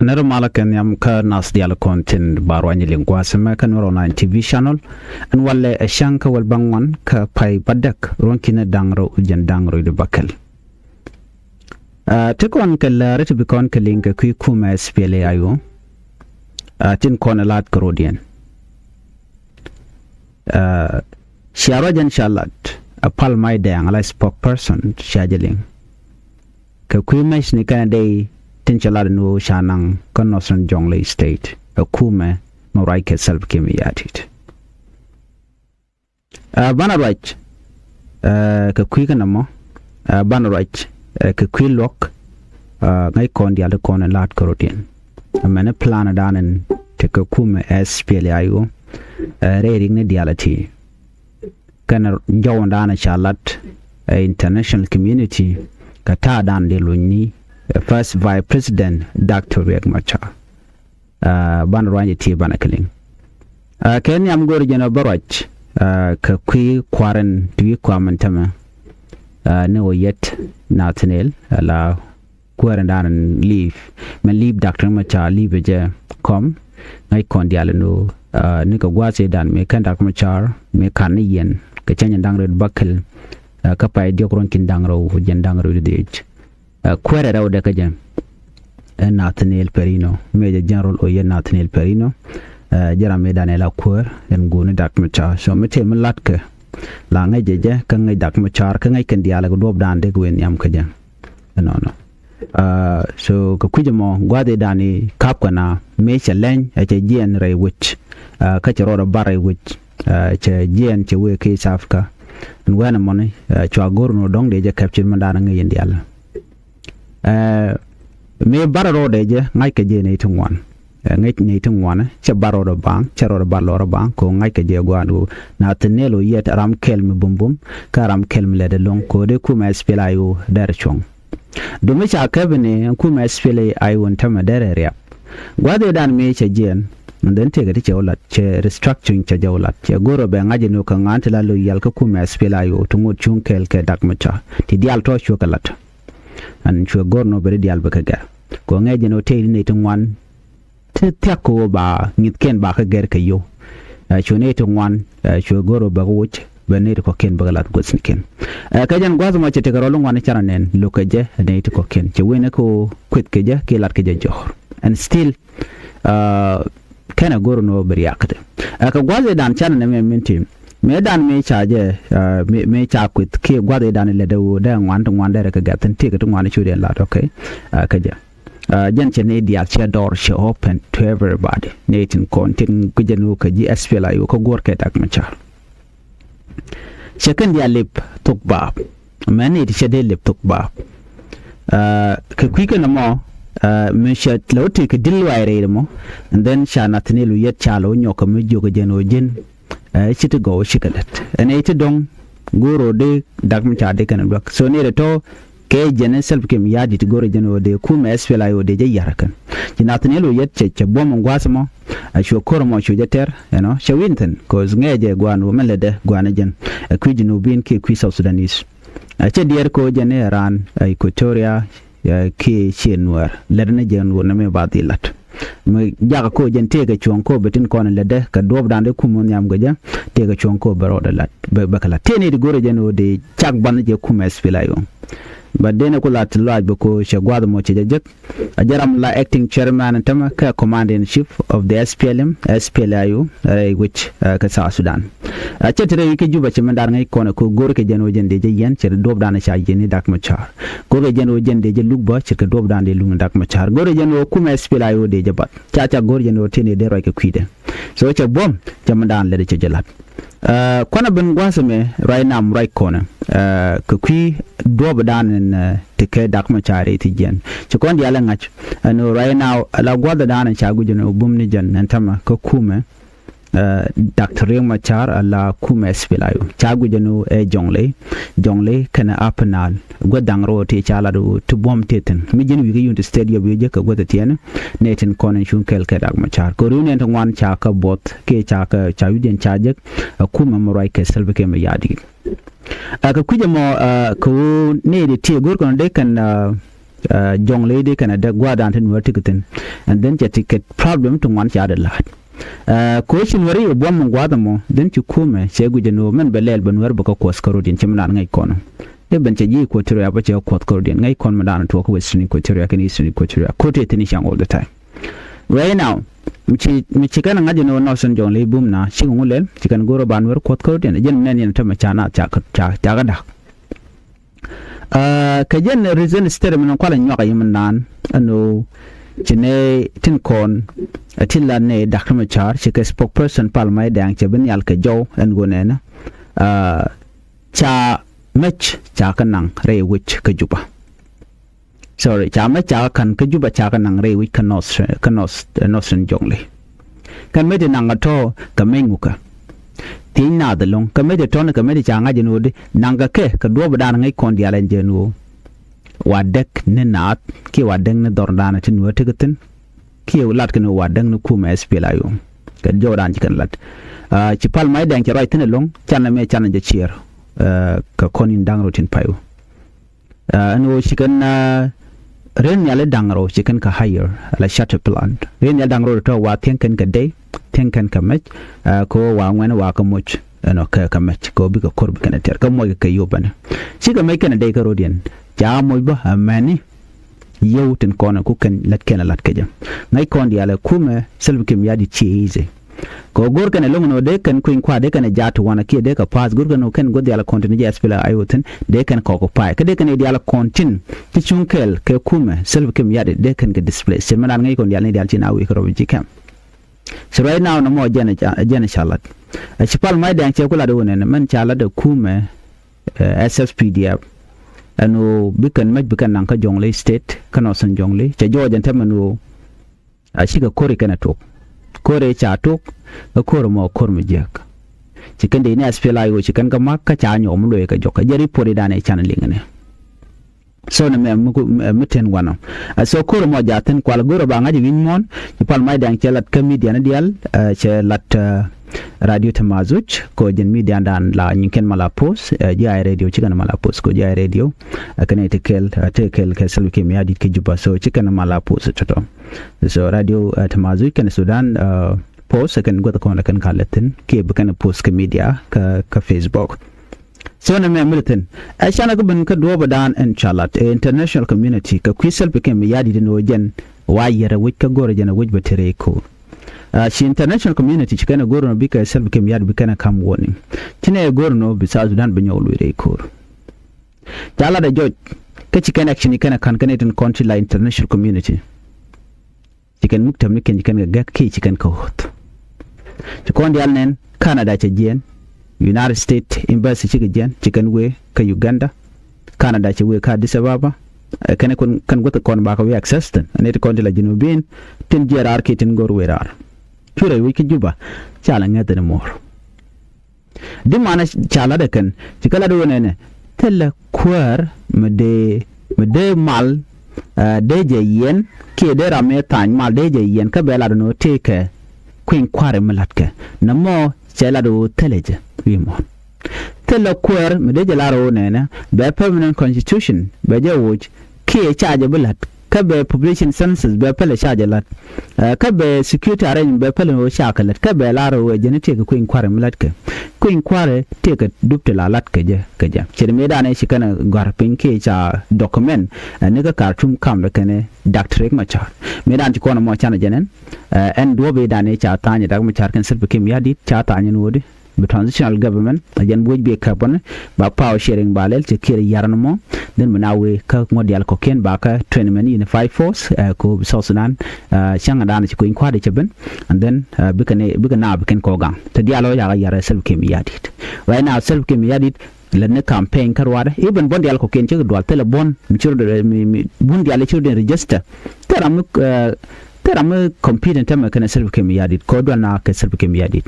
Nero malakan yam ka nas dial content barwani lingwa sama kan online TV channel an walle shanka wal bangwan ka pai badak ronkina dangro ujan dangro de bakal tekon kala ret bikon kalinga ku kuma spele ayo tin kon lat krodian shiarajan shalat a pal mai dang ala spokesperson shajeling ka ku mes ni kan dai Tinchalad no Shanang, Connoson Jonglei State, a Kume, Moraika self came at it. Banarach, Kaquikanamo, Banarach, Kaquilok, Naikon the other corner Lat Corotian. A man a plan down and take a Kume as Spelio, raiding the diality. Can Joan Dana Charlotte, international community, Qatar Dan de Luni. First Vice President Dr. Riek Machar Banarwani T. Banakaling. Kenya Mgori Jana Barach Kakui Quarren Dwi Quamantama no yet Nathaniel la Quarendan and leave. Men leave Dr. Machar leave a com Nikon Dialano Nika Dan me kan Dr. Machar me Kanian Kachan Dangred Buckle Kapai Diokronkin Dangro Jandangro the age. Quere out the Kajan Nathaniel Perino, Major General Oye Nathaniel Perino, Jerame Danela Quer, and Guna Dakmachar. So Mete Malatka Langa Jeja, Kanga Dakmachar, Kanga can dialogue dob down the Gwin Yam Kajan. No. So Kakujamo, Guade Dani, Kapkana, Mesha Len, a Gian Ray Witch, Kacharora Barry Witch, Gian Chewe Case Africa, and when a money, Chuagorno Dong de captured Mandaranga in the Allah. Me barro deje ngai ke je ne tungwan ngai ne tungwan che barro do bang che ro barro do bang ko ngai ke je gwanu na tenelo yet ram kelm bumbum ka ram kelm le de long ko de kuma spela yo der chong do me cha kabene kuma spela ay won tama der ria gwade dan me che jen den te ga te wala che restructuring che jawlat che goro be ngaje no ka ngantala lo yal ka kuma spela yo tungo chung kel ke dak macha ti dial to chokalat and chua gorno beri dial bakaga ko ngaje no te ni tungwan te ko ba ngit ken ba ka ger kayo chune tungwan chua goro ba wuch bene ko ken bagalat gosniken kajan gwazo ma che te garolo ngwan charanen lokaje ne to ko ken che wena ko kwet keje ke lat keje johor and still kana goro no beri yakate ka gwazo dan charanen me mintim me dan me chaje me cha kwit ke gwade dan le dawo da ngwan da ka gatin te ka ngwan chude la okay kaja jan che ne dia che door che open to everybody netin content kujenu ka ji SPL ayo ko gor ke tak macha second dia lip tok ba mani ti che de lip tok ba ka kwika na mo me sha lawti ka dilwa re mo and then sha natnelu yet chalo nyoka me joga jeno jin chiti go shikalet and it dong guru de dagmcha de kan blok so ne to ke jene self kem yadi to goro jeno de kuma SPL yo de jarakan jinatnelo yet che bom ngwasmo a sho kormo sho jeter shawinten cause ngeje gwanu melede gwanajen kwijinu bin ke kwi South Sudanese a che dier ko jene ran Equatoria ke chenwar ledne jen wona me badilat me jaga ko jen tega chonko betin kono lede ka dob dande kumun nyam goja tega chonko baroda lat bakala teni de gore jeno de chak ban je kuma SPL yo but then ko lat lodge bako shagwad mo che jek ajaram la acting chairman tama ka commander in chief of the SPLIU which ka South Sudan a chetre ke juba che mandar ngai kono ko gor ke jeno jende je yen che dob dana sha jeni dak machar gor ke jeno jende je lugba che ke dob dande lung dak machar gor jeno kuma SPLIU de jabat cha gor jeno tene de roy ke kwide so che bom che mandan le che jelat kona ben gwasame right now right corner ko kwi dob dan en tike dak machare ti jen che kon dia la ngach no right now la gwada dan cha gujeno bum ni jen entama ko kume Dr. Riek Machar ala kuma SPLIU chagu jenu jongle kana apnal godangro te chala do to bom teten mi jen wi yunti stadium wi je ka goda tiene neten konen shun kel ka Dag Machar ko runen to wan cha ka bot ke cha ka cha wi den chaje kuma mo rai ke selbe ke me yadi aka kuje mo ko ne de tie gor kon de kan jongle de kana da gwada tan war tikutin and then je ticket problem to wan cha da lat ko shin wari e bom gwada mo den ci kume se guje no men belel ban war baka ko skaro din chimna ngai kono de ban ce ji ko tiro ya bace ko skaro din ngai kon madana to ko western ko tiro ya kan eastern ko tiro ko te tini shang all the time right now michi kana ngaji no son jongle bum na shi ngulel cikan goro ban war ko skaro din jen nen yen ta machana cha ga da kajen reason stere min kwala nyoka yimnan ano chine tin kon atilla ne Dr. Machar chike spokesperson palmai dang cheben yal ka jaw en gonena cha mech cha kanang re wich ka juba sorry cha mech cha kan ka juba cha kanang re wich kanos jongle kan me de nang to ka menguka tin na de long ka me de ton ka me de changa jenu de nanga ke ka do bada ngai kon dia len jenu wadek ne nat ki wadeng ne dordana tin wote gatin ki lat kan wadeng ne kuma spela yo ka jodan ci kan lat ci pal mai den ci roy tin long chan me chan je chier ka konin dangro tin payo no ci kan ren yale dangro ci kan ka higher la shutter plant ren yale dangro to wa ten kan ka day ten kan ka mech ko wa ngwen wa ka moch no ka mech ko bi ka korbi kan ter ka mo ka yo bana ci ka mai kan day ka rodien ja moy ba amani yewten kono ku kan lat ken lat ka jam ngai kon dia la kuma selbi kim yadi cheese ko gor kan longo de kan kuin kwa de kan jatu wana ki de ka pass gor kan kan god dia la kontin je spela ayoten de kan ko pa ka de kan dia la kontin ti chunkel ke kuma selbi kim yadi de kan ga display se manan ngai kon dia ne dia chin awi ko robi kam so right now no mo jana chalat a chipal mai dan che kula de wonen man chala de kuma SSPDF ano bikan maj bikan nang ka jongle state kano san jongle cha jojan tamano a shiga kore kana tok kore cha tok a kore mo kor mi jak cikan de ne aspela yo cikan ka makka cha nyo mu lo ka joka jeri pore dane channel ngene so na me meten wana so kore mo jaten kwal goro ba ngaji win mon ci pal mai dan celat ka media na dial celat radio tamazuch ko jen media dan la nyinken mala post jay radio cikan mala post ko jay radio kane tekel ke selke mi adit ke juba so cikan mala post toto so radio tamazuch kan sudan post kan go ko kan kalatin ke bukan post ke media ka Facebook so na me militan ashana ko ban ka do badan inshallah international community ka kwisel ke mi yadi no jen wayere wit ka goro jena wit batere ko shi international community chikana goro no bika self kem yad bika na kam warning tine goro no bisa Sudan banyo luire ko tala da joj ka chikana action kana kan Canadian country la international community chikan muktam ne ken chikan ga ke chikan ko hot chikon dial nen Canada cha jen United States embassy chikan chikan we ka Uganda Canada cha we ka Addis Ababa kana kan gota kon ba ka we access ten ne to kon la jinubin tin jerar ke tin gor werar ture wiki juba chala ngata ne mor dimana chala da kan tikala do ne tella kwar mede mal de je yen ke de rame tan mal de je yen ka bela no teke queen kware malatka namo chala do teleje wi mo tella kwar mede je laro ne be permanent constitution be je wuj ke charge bulat ka be population census be pele charge lat ka be security arrange be pele o shakalat ka be laro we genetic ko in kware milat ka ko in kware te ka dupte la lat ka je chere me da ne shi kana gar pinke cha document ne ka kartum kam da kane Dr. Machar me dan ti kono mo chana jenen en do be da ne cha tanya da Machar kan selbe kim yadi cha tanya nodi the transitional government again would be carbon ba power sharing balel to kiri yarnamo then manawe ka ngodial ko ken ba ka training in 5 force ko South Sudan shanga dana ko in kwade cheben and then bikana biken ko gang to dialo ya yara self kem yadit right now self kem yadit lenne campaign karwada even bondi al ko ken ci do tele bon mi bondi al ci do register teram competent tam kana self kem yadit ko do na ka self kem yadit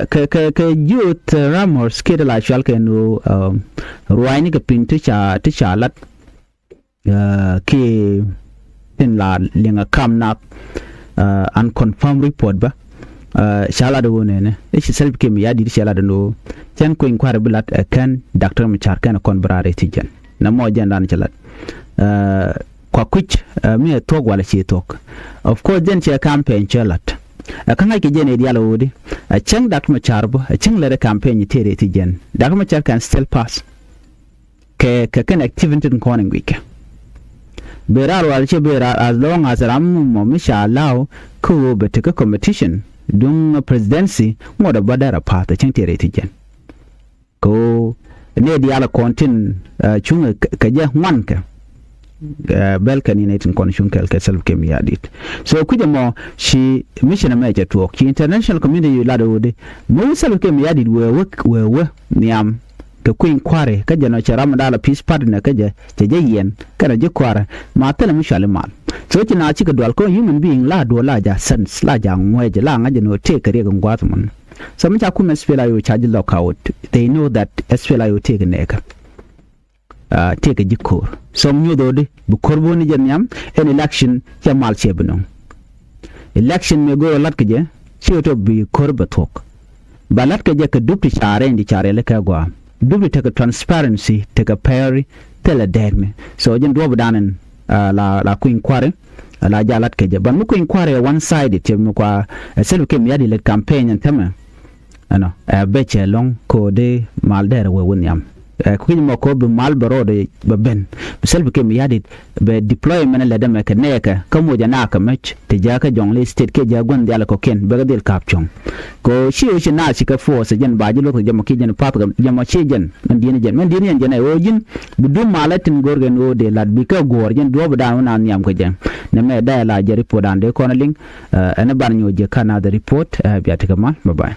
ka youth ramors kida la shal ka no ruwaini ka pintu cha lat ke tin la linga kam na unconfirmed report ba shala da wone ne shi self ke mi yadi shala da no chen ko inquire bilat kan Dr. Machar kan kon brare tijan na mo jan dan chalat kwa kuch mi talk wala chi talk of course den che campaign chelat kanga ki jene diala wodi cheng dak ma charbo cheng le campaign tere ti jen dak ma char can still pass ke kan activity in corning week berar wal che berar as long as ram mo misha allow ko beteka competition dung presidency ngoda badara pata cheng tere ti jen ko ne diala kontin chunga kaje wanka balkani ne tin konshun kelke self kem yadit so kuja mo shi mission major to ki international community la do de mo self kem yadit we niam ke kuin kware ka jano charam dala peace partner ka je yen kana je kwara ma tele mishale mal so ti na ci ka dwal ko human being la do la ja sense la ja ngweje la ngaje no te kare ga ngwat mun so mi ta ku men spela yo charge lockout they know that spela yo take neka take a jikor some new dode bu korbo ni janyam an election ya mal chebno election me go lat ke je to bi korba tok balat ke je ka dupli chare ndi chare le ka gwa dupli take transparency take a payri tele degne so jen do danen la queen kware la jalat ke je ban mu queen kware one side te mu kwa selu ke mi yadi le campaign en tema ano beche long ko de mal der we wonyam kuñ mo ko be mal barode be ben selbe ke mi yadit be deployment la dem ke neka kamo jana ka mech te jaka jongle state ke jagon diala ko ken be gadel kapchong ko shi na shi ka force jen baaji lo ko jamo ki jen pat jamo chi jen man dini jen o jin bu dum malatin gorgen o de lad bi ka gor jen do da na nyam ko jen ne me da la je report ande ko na ling ene bar nyo je kana da report biata ka mal bye bye